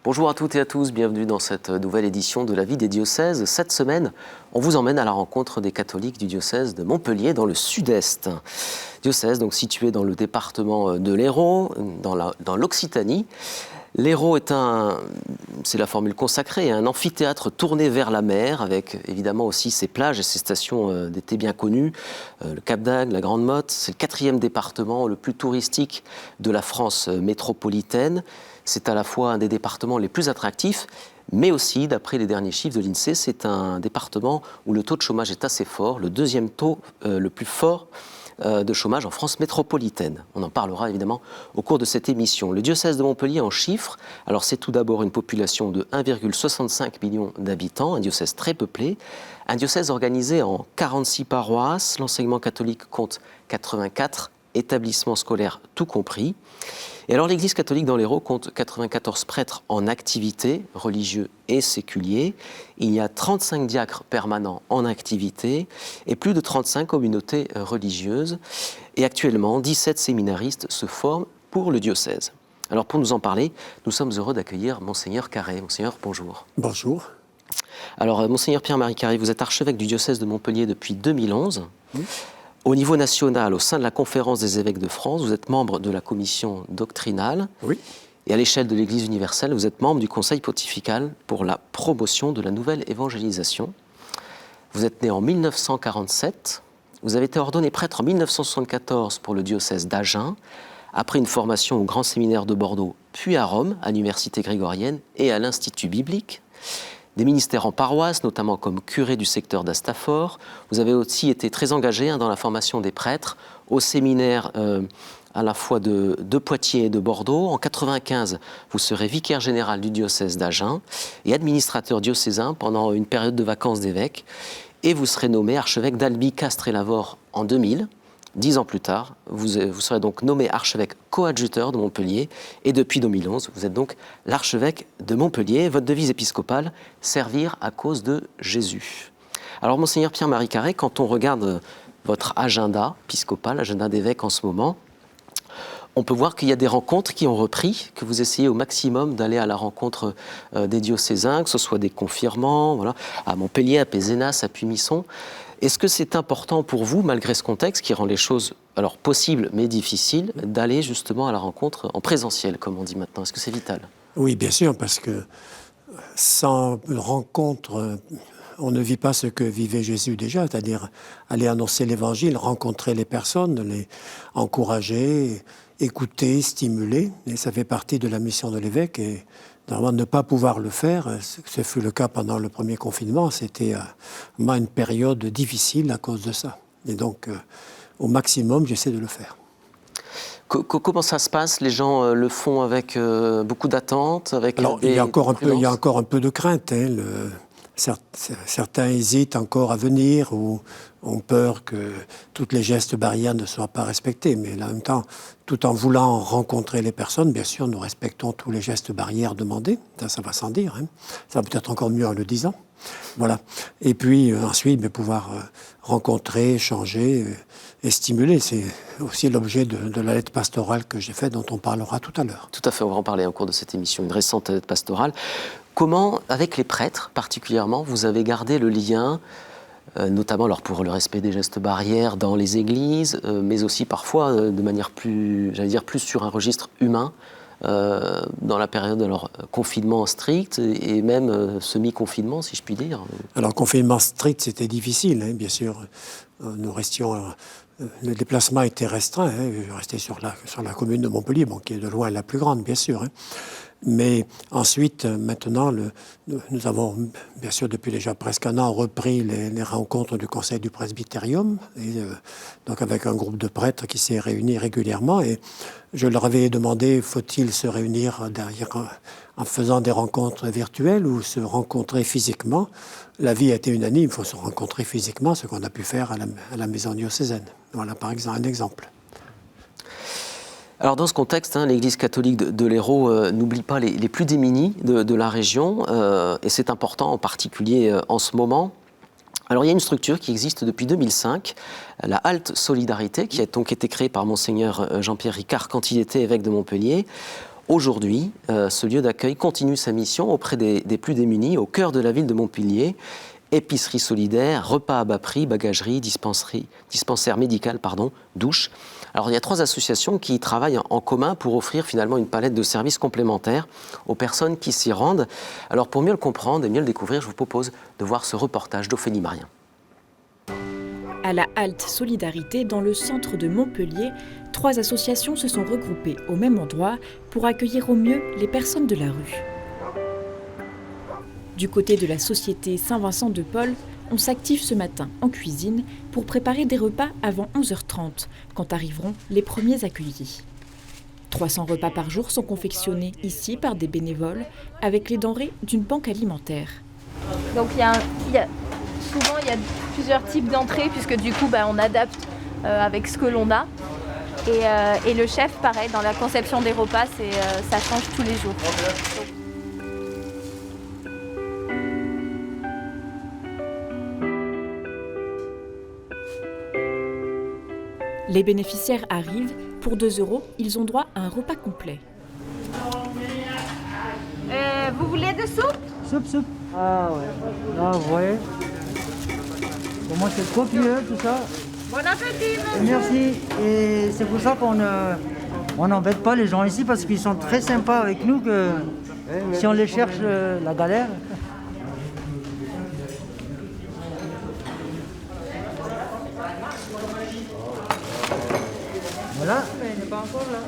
Bonjour à toutes et à tous, bienvenue dans cette nouvelle édition de la vie des diocèses. Cette semaine, on vous emmène à la rencontre des catholiques du diocèse de Montpellier dans le sud-est. Diocèse donc situé dans le département de l'Hérault, dans l'Occitanie. L'Hérault c'est la formule consacrée, un amphithéâtre tourné vers la mer, avec évidemment aussi ses plages et ses stations d'été bien connues, le Cap d'Agde, la Grande Motte. C'est le 4e département le plus touristique de la France métropolitaine. C'est à la fois un des départements les plus attractifs, mais aussi, d'après les derniers chiffres de l'INSEE, c'est un département où le taux de chômage est assez fort, le 2e taux le plus fort de chômage en France métropolitaine. On en parlera évidemment au cours de cette émission. Le diocèse de Montpellier en chiffres, alors c'est tout d'abord une population de 1,65 million d'habitants, un diocèse très peuplé, un diocèse organisé en 46 paroisses, l'enseignement catholique compte 84 établissements scolaires tout compris. Et alors l'Église catholique dans l'Hérault compte 94 prêtres en activité, religieux et séculiers. Il y a 35 diacres permanents en activité et plus de 35 communautés religieuses. Et actuellement, 17 séminaristes se forment pour le diocèse. Alors pour nous en parler, nous sommes heureux d'accueillir Monseigneur Carré. Monseigneur, bonjour. Bonjour. Alors Monseigneur Pierre-Marie Carré, vous êtes archevêque du diocèse de Montpellier depuis 2011. Oui. Au niveau national, au sein de la Conférence des évêques de France, vous êtes membre de la commission doctrinale. Oui. Et à l'échelle de l'Église universelle, vous êtes membre du Conseil pontifical pour la promotion de la nouvelle évangélisation. Vous êtes né en 1947. Vous avez été ordonné prêtre en 1974 pour le diocèse d'Agen, après une formation au Grand Séminaire de Bordeaux, puis à Rome, à l'Université grégorienne et à l'Institut biblique. Des ministères en paroisse, notamment comme curé du secteur d'Astafor. Vous avez aussi été très engagé dans la formation des prêtres au séminaire à la fois de Poitiers et de Bordeaux. En 1995, vous serez vicaire général du diocèse d'Agen et administrateur diocésain pendant une période de vacances d'évêque. Et vous serez nommé archevêque d'Albi, Castres et Lavore en 2000. 10 ans plus tard, vous serez donc nommé archevêque coadjuteur de Montpellier et depuis 2011, vous êtes donc l'archevêque de Montpellier. Votre devise épiscopale, servir à cause de Jésus. Alors, Monseigneur Pierre-Marie Carré, quand on regarde votre agenda épiscopal, agenda d'évêque en ce moment, on peut voir qu'il y a des rencontres qui ont repris, que vous essayez au maximum d'aller à la rencontre des diocésains, que ce soit des confirmants, voilà, à Montpellier, à Pézenas, à Pumisson. Est-ce que c'est important pour vous, malgré ce contexte qui rend les choses alors possibles mais difficiles, d'aller justement à la rencontre en présentiel, comme on dit maintenant? Est-ce que c'est vital? Oui, bien sûr, parce que sans rencontre, on ne vit pas ce que vivait Jésus déjà, c'est-à-dire aller annoncer l'Évangile, rencontrer les personnes, les encourager, écouter, stimuler. Et ça fait partie de la mission de l'évêque. Et normalement, ne pas pouvoir le faire, ce fut le cas pendant le premier confinement, c'était une période difficile à cause de ça. Et donc, au maximum, j'essaie de le faire. Comment ça se passe? Les gens le font avec beaucoup d'attente, avec Alors, il y a encore un peu de crainte. Hein, certains hésitent encore à venir ou ont peur que toutes les gestes barrières ne soient pas respectés. Mais en même temps, tout en voulant rencontrer les personnes, bien sûr, nous respectons tous les gestes barrières demandés. Ça va sans dire. Hein. Ça va peut-être encore mieux en le disant. Voilà. Et puis ensuite, pouvoir rencontrer, échanger et stimuler. C'est aussi l'objet de la lettre pastorale que j'ai faite, dont on parlera tout à l'heure. Tout à fait, on va en parler au cours de cette émission, une récente lettre pastorale. Comment, avec les prêtres particulièrement, vous avez gardé le lien, notamment alors pour le respect des gestes barrières dans les églises, mais aussi parfois de manière plus sur un registre humain, dans la période alors confinement strict et même semi-confinement, si je puis dire? Alors, confinement strict, c'était difficile, hein, bien sûr. Nous restions... le déplacement était restreint. Hein, je restais sur la commune de Montpellier, qui est de loin la plus grande, bien sûr. Hein. Mais ensuite, maintenant, nous avons, bien sûr, depuis déjà presque un an, repris les rencontres du Conseil du Presbytérium, et, donc avec un groupe de prêtres qui s'est réuni régulièrement. Et je leur avais demandé, faut-il se réunir en faisant des rencontres virtuelles ou se rencontrer physiquement? L'avis a été unanime, il faut se rencontrer physiquement, ce qu'on a pu faire à la maison diocésaine. Voilà, par exemple, un exemple. Alors dans ce contexte, l'Église catholique de l'Hérault n'oublie pas les plus démunis de la région, et c'est important en particulier en ce moment. Alors il y a une structure qui existe depuis 2005, la Halte Solidarité, qui a donc été créée par Monseigneur Jean-Pierre Ricard quand il était évêque de Montpellier. Aujourd'hui, ce lieu d'accueil continue sa mission auprès des plus démunis, au cœur de la ville de Montpellier. Épicerie solidaire, repas à bas prix, bagagerie, dispensaire médical, douche. Alors il y a 3 associations qui travaillent en commun pour offrir finalement une palette de services complémentaires aux personnes qui s'y rendent. Alors pour mieux le comprendre et mieux le découvrir, je vous propose de voir ce reportage d'Ophélie Marien. À la halte Solidarité, dans le centre de Montpellier, 3 associations se sont regroupées au même endroit pour accueillir au mieux les personnes de la rue. Du côté de la société Saint-Vincent-de-Paul, on s'active ce matin en cuisine pour préparer des repas avant 11h30, quand arriveront les premiers accueillis. 300 repas par jour sont confectionnés ici par des bénévoles avec les denrées d'une banque alimentaire. Donc souvent il y a plusieurs types d'entrées puisque du coup on adapte avec ce que l'on a. Et le chef, pareil, dans la conception des repas, ça change tous les jours. Les bénéficiaires arrivent. Pour 2 €, ils ont droit à un repas complet. Vous voulez de soupe ? Soupe. Ah ouais. Là, vous voyez. Pour moi, c'est copieux, tout ça. Bon appétit, monsieur. Merci. Et c'est pour ça qu'on n'embête pas les gens ici parce qu'ils sont très sympas avec nous que si on les cherche, la galère. Voilà, mais il n'est pas encore là.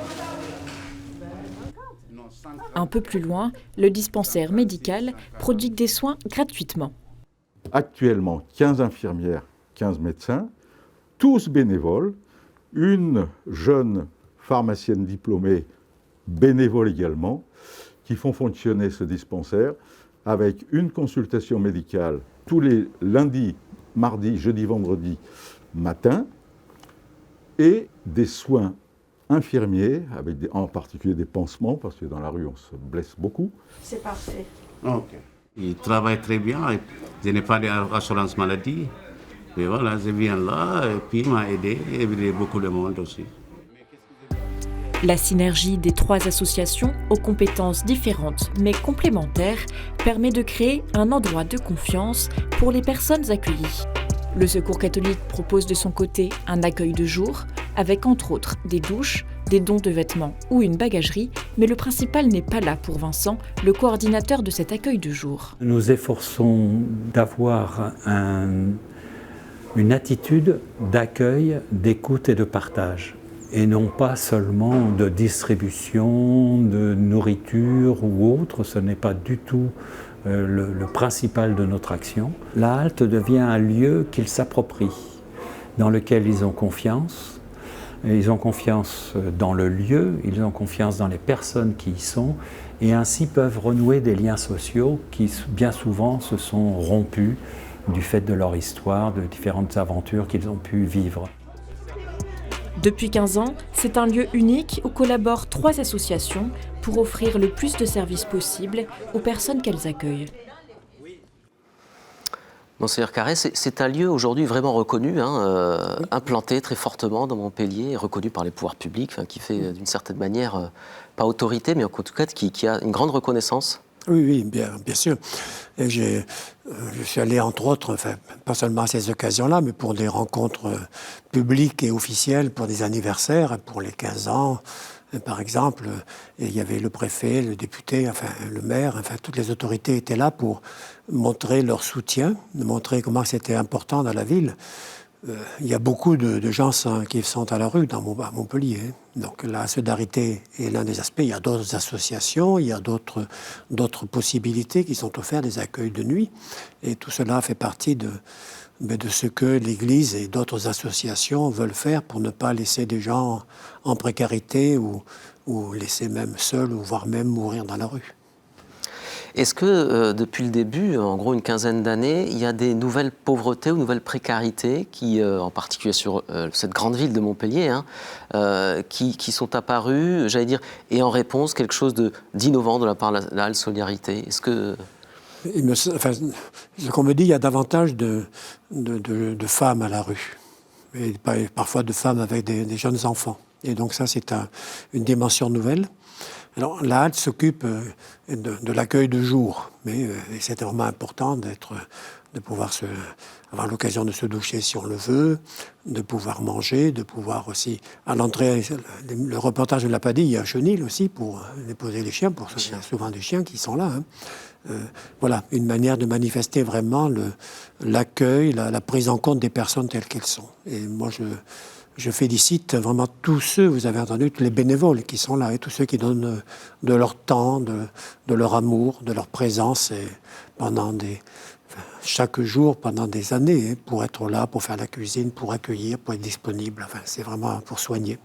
Un peu plus loin, le dispensaire médical prodigue des soins gratuitement. Actuellement, 15 infirmières, 15 médecins, tous bénévoles, une jeune pharmacienne diplômée, bénévole également, qui font fonctionner ce dispensaire avec une consultation médicale tous les lundis, mardis, jeudi, vendredi matin et des soins infirmiers, avec en particulier des pansements, parce que dans la rue on se blesse beaucoup. C'est parfait. Ok. Il travaille très bien. Je n'ai pas d'assurance maladie. Mais voilà, je viens là et puis il m'a aidé beaucoup de monde aussi. La synergie des 3 associations, aux compétences différentes mais complémentaires, permet de créer un endroit de confiance pour les personnes accueillies. Le Secours catholique propose de son côté un accueil de jour, avec entre autres des douches, des dons de vêtements ou une bagagerie, mais le principal n'est pas là pour Vincent, le coordinateur de cet accueil de jour. Nous efforçons d'avoir une attitude d'accueil, d'écoute et de partage, et non pas seulement de distribution, de nourriture ou autre. Ce n'est pas du tout le principal de notre action. La halte devient un lieu qu'ils s'approprient, dans lequel ils ont confiance. Ils ont confiance dans le lieu, ils ont confiance dans les personnes qui y sont, et ainsi peuvent renouer des liens sociaux qui bien souvent se sont rompus du fait de leur histoire, de différentes aventures qu'ils ont pu vivre. Depuis 15 ans, c'est un lieu unique où collaborent 3 associations pour offrir le plus de services possible aux personnes qu'elles accueillent. Monseigneur Carré, c'est un lieu aujourd'hui vraiment reconnu, implanté très fortement dans Montpellier, reconnu par les pouvoirs publics, qui fait d'une certaine manière, pas autorité, mais en tout cas qui a une grande reconnaissance. Oui, bien sûr. Et je suis allé, entre autres, pas seulement à ces occasions-là, mais pour des rencontres publiques et officielles, pour des anniversaires, pour les 15 ans, par exemple. Et il y avait le préfet, le député, le maire, toutes les autorités étaient là pour montrer leur soutien, montrer comment c'était important dans la ville. Il y a beaucoup de gens qui sont à la rue à Montpellier. Donc la solidarité est l'un des aspects. Il y a d'autres associations, il y a d'autres possibilités qui sont offertes, des accueils de nuit. Et tout cela fait partie de ce que l'Église et d'autres associations veulent faire pour ne pas laisser des gens en précarité ou laisser même seuls, ou voire même mourir dans la rue. Est-ce que depuis le début, en gros une quinzaine d'années, il y a des nouvelles pauvretés ou nouvelles précarités qui, en particulier sur cette grande ville de Montpellier, qui sont apparues, j'allais dire, et en réponse quelque chose d'innovant de la part de la halte Solidarité? Est-ce que... ce qu'on me dit, il y a davantage de femmes à la rue, et parfois de femmes avec des jeunes enfants. Et donc ça, c'est une dimension nouvelle. Alors, la halte s'occupe de l'accueil de jour, mais c'est vraiment important de pouvoir avoir l'occasion de se doucher si on le veut, de pouvoir manger, de pouvoir aussi, à l'entrée, le reportage de la Padille, il y a un chenil aussi pour déposer les chiens, il y a souvent des chiens qui sont là. Voilà, une manière de manifester vraiment l'accueil, la prise en compte des personnes telles qu'elles sont. Et moi, je félicite vraiment tous ceux, vous avez entendu, tous les bénévoles qui sont là, et tous ceux qui donnent de leur temps, de leur amour, de leur présence, et chaque jour, pendant des années, pour être là, pour faire la cuisine, pour accueillir, pour être disponible. Enfin, c'est vraiment pour soigner.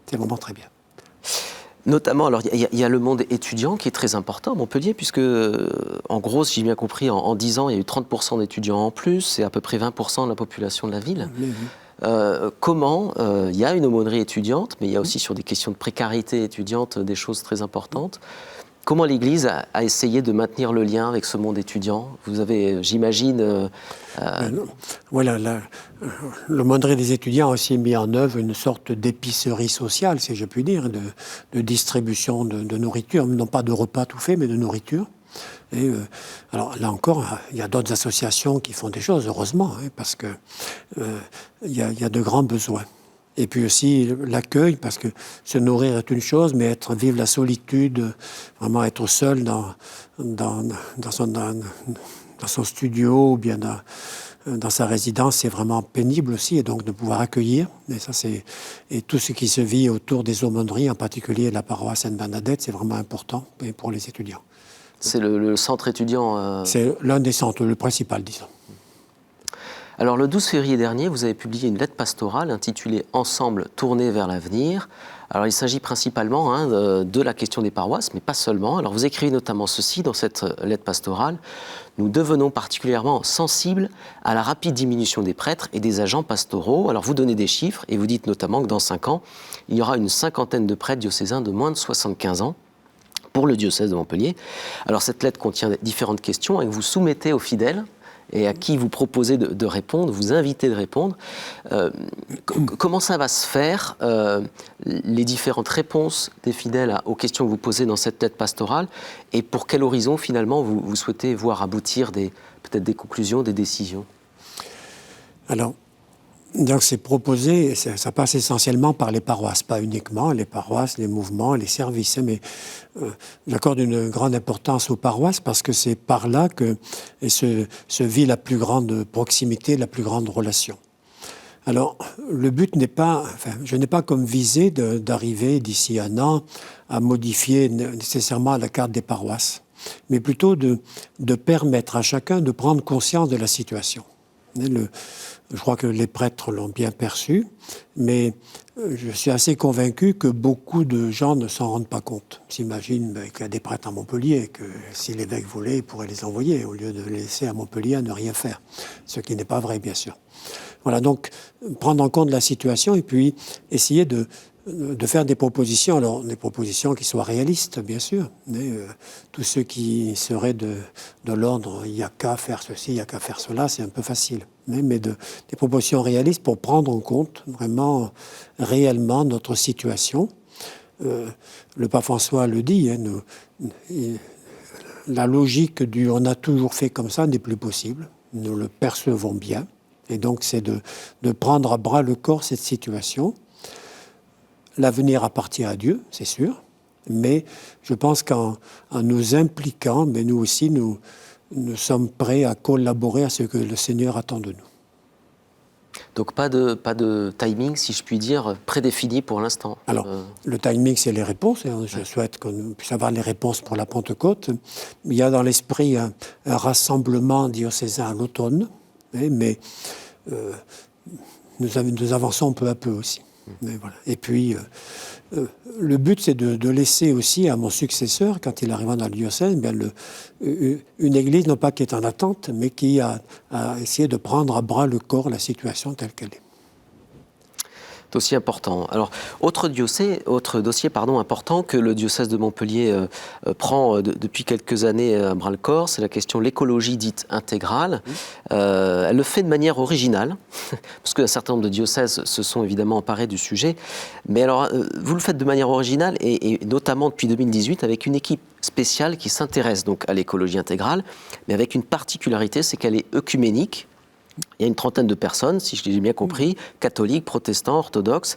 C'est vraiment très bien. Notamment, alors il y a le monde étudiant qui est très important à Montpellier, puisque, en gros, si j'ai bien compris, en 10 ans, il y a eu 30% d'étudiants en plus, c'est à peu près 20% de la population de la ville. Oui. Comment il y a une aumônerie étudiante, mais il y a aussi sur des questions de précarité étudiante des choses très importantes. Comment l'Église a essayé de maintenir le lien avec ce monde étudiant? Vous avez, j'imagine... Voilà, l'aumônerie des étudiants a aussi mis en œuvre une sorte d'épicerie sociale, si je puis dire, de distribution de nourriture, non pas de repas tout faits, mais de nourriture. Et alors là encore, il y a d'autres associations qui font des choses, heureusement, parce que il y a de grands besoins. Et puis aussi l'accueil, parce que se nourrir est une chose, mais vivre la solitude, vraiment être seul dans son studio ou bien dans sa résidence, c'est vraiment pénible aussi. Et donc de pouvoir accueillir, et tout ce qui se vit autour des aumôneries, en particulier la paroisse Sainte-Bernadette, c'est vraiment important pour les étudiants. C'est le centre étudiant... C'est l'un des centres, le principal, disons. Alors, le 12 février dernier, vous avez publié une lettre pastorale intitulée « Ensemble, tournés vers l'avenir ». Alors, il s'agit principalement de la question des paroisses, mais pas seulement. Alors, vous écrivez notamment ceci dans cette lettre pastorale. « Nous devenons particulièrement sensibles à la rapide diminution des prêtres et des agents pastoraux. » Alors, vous donnez des chiffres et vous dites notamment que dans 5 ans, il y aura une 50aine de prêtres diocésains de moins de 75 ans pour le diocèse de Montpellier. Alors, cette lettre contient différentes questions et que vous soumettez aux fidèles et à qui vous proposez de répondre, vous invitez de répondre. Comment ça va se faire, les différentes réponses des fidèles aux questions que vous posez dans cette lettre pastorale, et pour quel horizon, finalement, vous souhaitez voir aboutir peut-être des conclusions, des décisions? Alors, donc c'est proposé, ça passe essentiellement par les paroisses, pas uniquement les paroisses, les mouvements, les services, mais j'accorde une grande importance aux paroisses parce que c'est par là que se vit la plus grande proximité, la plus grande relation. Alors, le but n'est pas, je n'ai pas comme visée d'arriver d'ici 1 an à modifier nécessairement la carte des paroisses, mais plutôt de permettre à chacun de prendre conscience de la situation. Je crois que les prêtres l'ont bien perçu, mais je suis assez convaincu que beaucoup de gens ne s'en rendent pas compte. Ils s'imaginent qu'il y a des prêtres à Montpellier et que si l'évêque voulait, il pourrait les envoyer au lieu de les laisser à Montpellier à ne rien faire. Ce qui n'est pas vrai, bien sûr. Voilà, donc prendre en compte la situation et puis essayer de faire des propositions, alors des propositions qui soient réalistes, bien sûr, mais tous ceux qui seraient de l'ordre, il n'y a qu'à faire ceci, il n'y a qu'à faire cela, c'est un peu facile. Mais des propositions réalistes pour prendre en compte vraiment, réellement notre situation. Le pape François le dit, la logique du « on a toujours fait comme ça » n'est plus possible, nous le percevons bien, et donc c'est de prendre à bras le corps cette situation. L'avenir appartient à Dieu, c'est sûr, mais je pense qu'en nous impliquant, mais nous aussi, nous sommes prêts à collaborer à ce que le Seigneur attend de nous. Donc pas de timing, si je puis dire, prédéfini pour l'instant. Alors, le timing, c'est les réponses. Je souhaite qu'on puisse avoir les réponses pour la Pentecôte. Il y a dans l'esprit un rassemblement diocésain à l'automne, mais nous avançons peu à peu aussi. Mais voilà. Et puis, le but, c'est de laisser aussi à mon successeur, quand il arrivera dans le diocèse, une église, non pas qui est en attente, mais qui a essayé de prendre à bras le corps la situation telle qu'elle est. Dossier important. Alors, autre dossier important que le diocèse de Montpellier prend depuis quelques années à bras-le-corps, c'est la question de l'écologie dite intégrale. Elle le fait de manière originale, parce qu'un certain nombre de diocèses se sont évidemment emparés du sujet. Mais alors, vous le faites de manière originale, et notamment depuis 2018, avec une équipe spéciale qui s'intéresse donc à l'écologie intégrale, mais avec une particularité, c'est qu'elle est œcuménique. Il y a une trentaine de personnes, si je l'ai bien compris, catholiques, protestants, orthodoxes,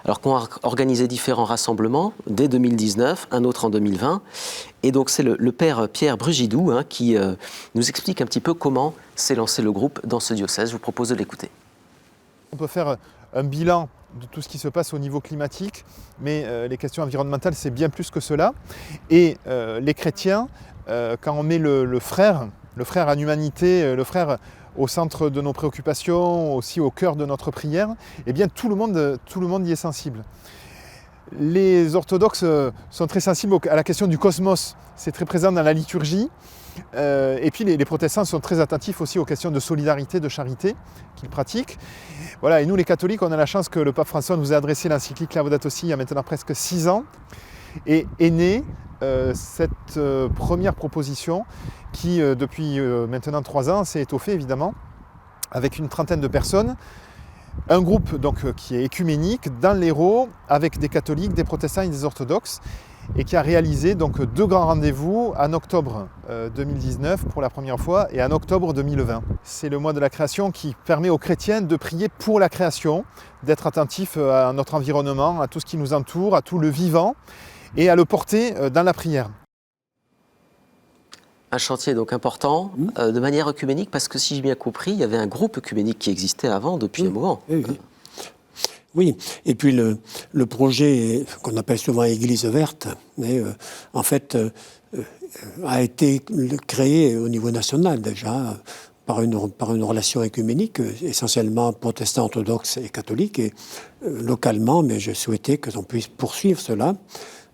alors qu'on a organisé différents rassemblements dès 2019, un autre en 2020. Et donc c'est le père Pierre Brugidou qui nous explique un petit peu comment s'est lancé le groupe dans ce diocèse. Je vous propose de l'écouter. On peut faire un bilan de tout ce qui se passe au niveau climatique, mais les questions environnementales, c'est bien plus que cela. Et les chrétiens, quand on met le frère en humanité, le frère au centre de nos préoccupations, aussi au cœur de notre prière, eh bien tout le monde y est sensible. Les orthodoxes sont très sensibles à la question du cosmos, c'est très présent dans la liturgie. Et puis les protestants sont très attentifs aussi aux questions de solidarité, de charité qu'ils pratiquent. Voilà, et nous les catholiques, on a la chance que le pape François nous ait adressé l'encyclique Laudato Si il y a maintenant presque 6 ans, et est née cette première proposition qui, depuis maintenant 3 ans, s'est étoffée évidemment, avec une trentaine de personnes. Un groupe donc, qui est écuménique dans l'Hérault, avec des catholiques, des protestants et des orthodoxes, et qui a réalisé donc 2 grands rendez-vous en octobre 2019 pour la première fois et en octobre 2020. C'est le mois de la création qui permet aux chrétiens de prier pour la création, d'être attentifs à notre environnement, à tout ce qui nous entoure, à tout le vivant, et à le porter dans la prière. Un chantier donc important, de manière œcuménique, parce que si j'ai bien compris, il y avait un groupe œcuménique qui existait avant, depuis un moment. Oui, et puis le projet qu'on appelle souvent Église verte, mais, en fait, a été créé au niveau national déjà, par une relation œcuménique, essentiellement protestants, orthodoxes et catholiques, et localement, mais je souhaitais que l'on puisse poursuivre cela.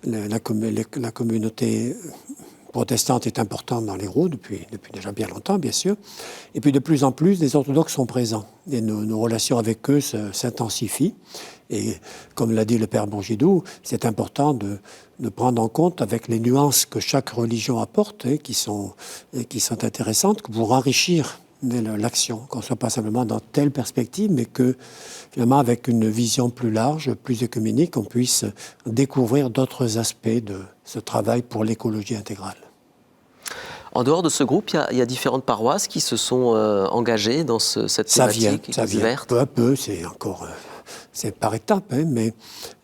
La communauté protestante est importante dans l'Hérault depuis déjà bien longtemps, bien sûr. Et puis de plus en plus, les orthodoxes sont présents. Et nos relations avec eux s'intensifient. Et comme l'a dit le père Brugidou, c'est important de prendre en compte avec les nuances que chaque religion apporte, qui sont intéressantes, pour enrichir l'action, qu'on ne soit pas simplement dans telle perspective, mais que finalement avec une vision plus large, plus œcuménique, on puisse découvrir d'autres aspects de ce travail pour l'écologie intégrale. En dehors de ce groupe, il y a différentes paroisses qui se sont engagées dans cette thématique. Ça vient peu à peu, c'est par étapes, mais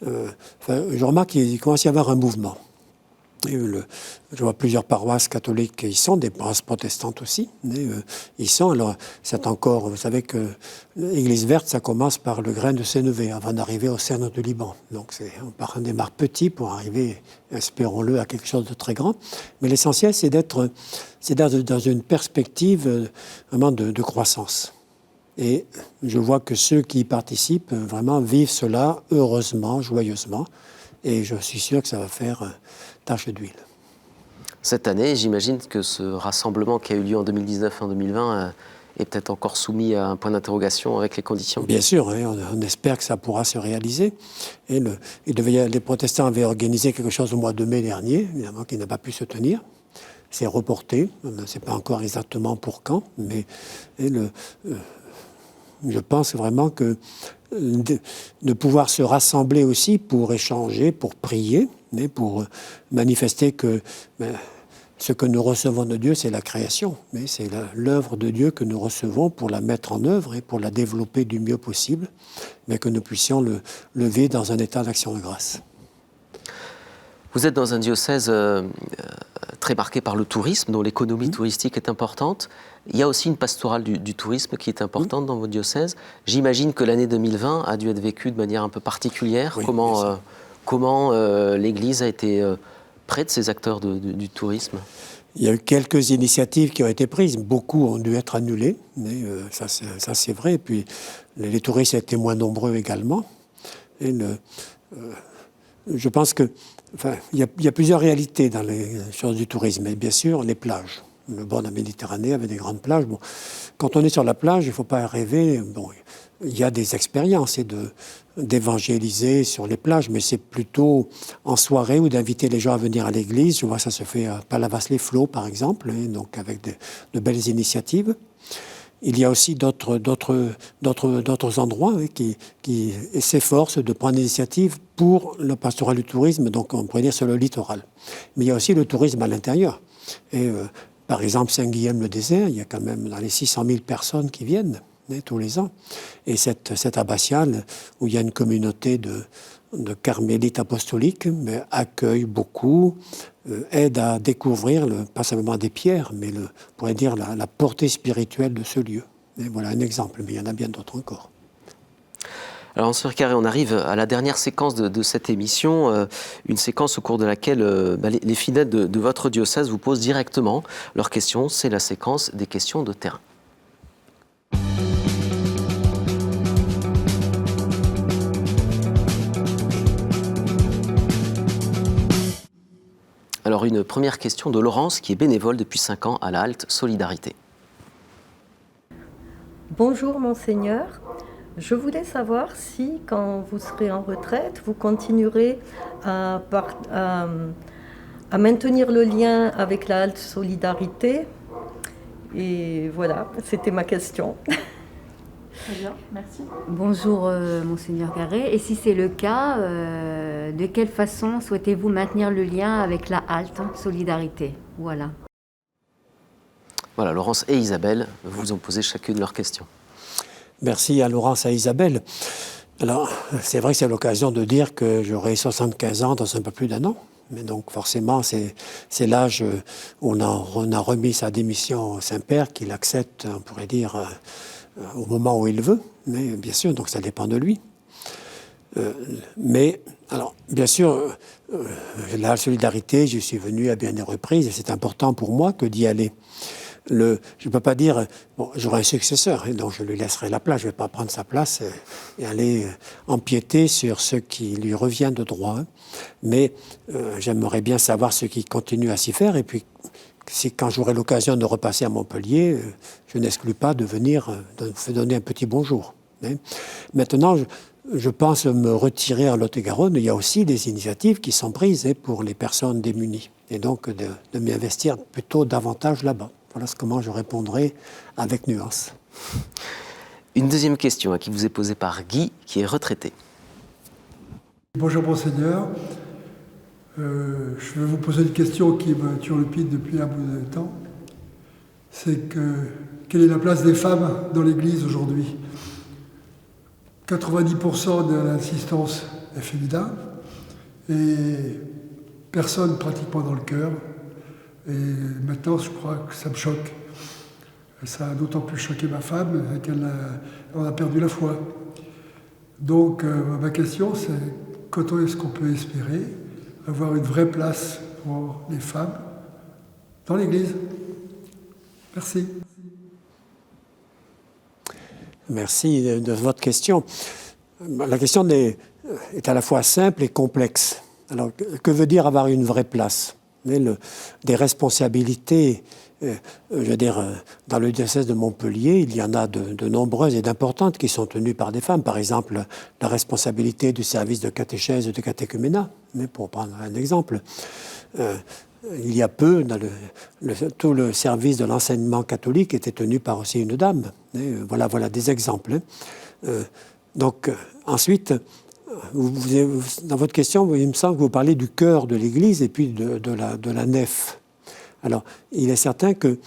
je remarque qu'il commence à y avoir un mouvement. Et je vois plusieurs paroisses catholiques qui y sont, des paroisses protestantes aussi. Mais, ils sont, alors c'est encore, vous savez que l'Église verte, ça commence par le grain de sénévé avant d'arriver au cerne du Liban. Donc on démarre petit pour arriver, espérons-le, à quelque chose de très grand. Mais l'essentiel, c'est d'être dans une perspective vraiment de croissance. Et je vois que ceux qui y participent vraiment vivent cela heureusement, joyeusement. Et je suis sûr que ça va faire tache d'huile. Cette année, j'imagine que ce rassemblement qui a eu lieu en 2019 et en 2020 est peut-être encore soumis à un point d'interrogation avec les conditions. Bien sûr, on espère que ça pourra se réaliser. Et les protestants avaient organisé quelque chose au mois de mai dernier, évidemment, qui n'a pas pu se tenir. C'est reporté, on ne sait pas encore exactement pour quand, mais je pense vraiment que de pouvoir se rassembler aussi pour échanger, pour prier, mais pour manifester que ce que nous recevons de Dieu, c'est la création, mais c'est l'œuvre de Dieu que nous recevons pour la mettre en œuvre et pour la développer du mieux possible, mais que nous puissions le lever dans un état d'action de grâce. Vous êtes dans un diocèse très marqué par le tourisme, dont l'économie touristique est importante. Il y a aussi une pastorale du tourisme qui est importante dans votre diocèse. J'imagine que l'année 2020 a dû être vécue de manière un peu particulière. Oui, comment l'Église a été près de ces acteurs du tourisme ? Il y a eu quelques initiatives qui ont été prises. Beaucoup ont dû être annulées, mais ça c'est vrai. Et puis les touristes étaient moins nombreux également. Et je pense que il y a plusieurs réalités dans les choses du tourisme. Et bien sûr, les plages. Le bord de la Méditerranée avait des grandes plages. Bon, quand on est sur la plage, il ne faut pas rêver. Bon, il y a des expériences d'évangéliser sur les plages, mais c'est plutôt en soirée ou d'inviter les gens à venir à l'église. Je vois ça se fait à Palavas-les-Flots, par exemple, donc avec de belles initiatives. Il y a aussi d'autres endroits qui s'efforcent de prendre l'initiative pour le pastoral du tourisme, donc on pourrait dire sur le littoral. Mais il y a aussi le tourisme à l'intérieur. Et par exemple, Saint-Guilhem-le-Désert, il y a quand même dans les 600 000 personnes qui viennent tous les ans. Et cette abbatiale, où il y a une communauté de carmélites apostoliques, mais accueille beaucoup, aide à découvrir, pas simplement des pierres, mais on pourrait dire la portée spirituelle de ce lieu. Et voilà un exemple, mais il y en a bien d'autres encore. Alors, Monseigneur Carré, on arrive à la dernière séquence de cette émission, une séquence au cours de laquelle les fidèles de votre diocèse vous posent directement leurs questions. C'est la séquence des questions de terrain. Alors, une première question de Laurence, qui est bénévole depuis 5 ans à la Halte Solidarité. Bonjour Monseigneur, je voulais savoir si, quand vous serez en retraite, vous continuerez à maintenir le lien avec la Halte Solidarité. Et voilà, c'était ma question. Très bien, merci. Bonjour Monseigneur Carré, et si c'est le cas, de quelle façon souhaitez-vous maintenir le lien avec la Halte Solidarité? Voilà. Voilà, Laurence et Isabelle vous ont posé chacune leurs questions. Merci à Laurence et à Isabelle. Alors, c'est vrai que c'est l'occasion de dire que j'aurai 75 ans dans un peu plus d'un an. Mais donc, forcément, c'est l'âge où on a remis sa démission au Saint-Père, qu'il accepte, on pourrait dire, au moment où il veut. Mais bien sûr, donc ça dépend de lui. Mais, alors, bien sûr, la solidarité, je suis venu à bien des reprises, et c'est important pour moi que d'y aller. Je ne peux pas dire, bon, j'aurai un successeur, donc je lui laisserai la place, je ne vais pas prendre sa place et aller empiéter sur ce qui lui revient de droit. Mais j'aimerais bien savoir ce qui continue à s'y faire, et puis quand j'aurai l'occasion de repasser à Montpellier, je n'exclus pas de venir donner un petit bonjour. Maintenant, je pense me retirer à Lot-et-Garonne. Il y a aussi des initiatives qui sont prises pour les personnes démunies, et donc de m'y investir plutôt davantage là-bas. Voilà comment je répondrai avec nuance. Une deuxième question qui vous est posée par Guy, qui est retraité. Bonjour Monseigneur. Je vais vous poser une question qui me turlupine depuis un bout de temps. C'est quelle est la place des femmes dans l'Église aujourd'hui? 90% de l'assistance est féminin et personne pratiquement dans le chœur. Et maintenant, je crois que ça me choque. Ça a d'autant plus choqué ma femme qu'elle a perdu la foi. Donc, ma question, c'est quand est-ce qu'on peut espérer avoir une vraie place pour les femmes dans l'Église? Merci. Merci de votre question. La question est à la fois simple et complexe. Alors, que veut dire avoir une vraie place? Des responsabilités, je veux dire, dans le diocèse de Montpellier, il y en a de nombreuses et d'importantes qui sont tenues par des femmes. Par exemple, la responsabilité du service de catéchèse et de catéchuménat, mais pour prendre un exemple. Il y a peu, tout le service de l'enseignement catholique était tenu par aussi une dame. Voilà des exemples. Donc, ensuite, dans votre question, il me semble que vous parlez du cœur de l'Église et puis de la nef. Alors, il est certain que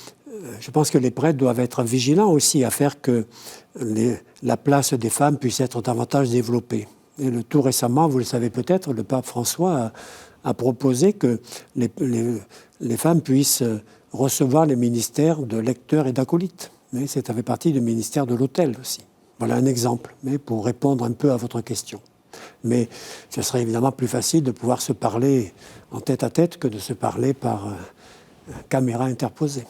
je pense que les prêtres doivent être vigilants aussi à faire que la place des femmes puisse être davantage développée. Et tout récemment, vous le savez peut-être, le pape François a proposé que les femmes puissent recevoir les ministères de lecteurs et d'acolytes. Mais ça fait partie du ministère de l'autel aussi. Voilà un exemple, mais pour répondre un peu à votre question. Mais ce serait évidemment plus facile de pouvoir se parler en tête-à-tête que de se parler par caméra interposée.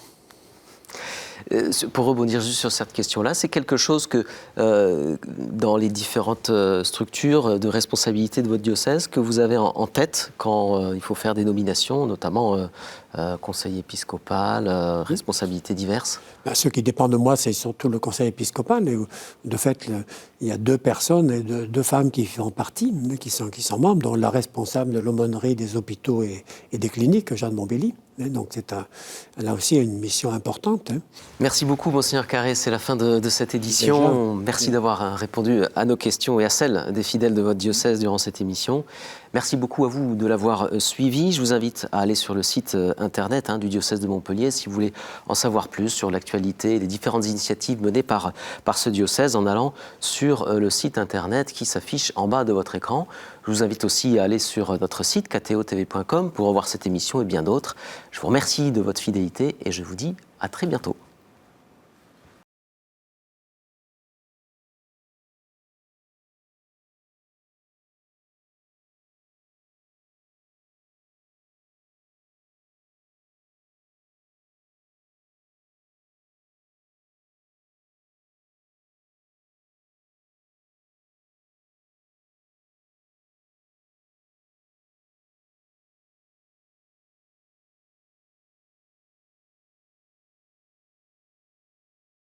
Pour rebondir juste sur cette question-là, c'est quelque chose que, dans les différentes structures de responsabilité de votre diocèse, que vous avez en tête quand il faut faire des nominations, notamment conseil épiscopal, responsabilités diverses? Ce qui dépend de moi, c'est surtout le conseil épiscopal. Et de fait, il y a 2 personnes et 2 femmes qui font partie, qui sont membres, dont la responsable de l'aumônerie des hôpitaux et des cliniques, Jeanne Montbély. Donc elle a aussi une mission importante. Merci beaucoup, Monseigneur Carré. C'est la fin de cette édition. Merci d'avoir répondu à nos questions et à celles des fidèles de votre diocèse durant cette émission. Merci beaucoup à vous de l'avoir suivi. Je vous invite à aller sur le site internet du diocèse de Montpellier si vous voulez en savoir plus sur l'actualité et les différentes initiatives menées par ce diocèse en allant sur le site internet qui s'affiche en bas de votre écran. Je vous invite aussi à aller sur notre site ktotv.com pour revoir cette émission et bien d'autres. Je vous remercie de votre fidélité et je vous dis à très bientôt.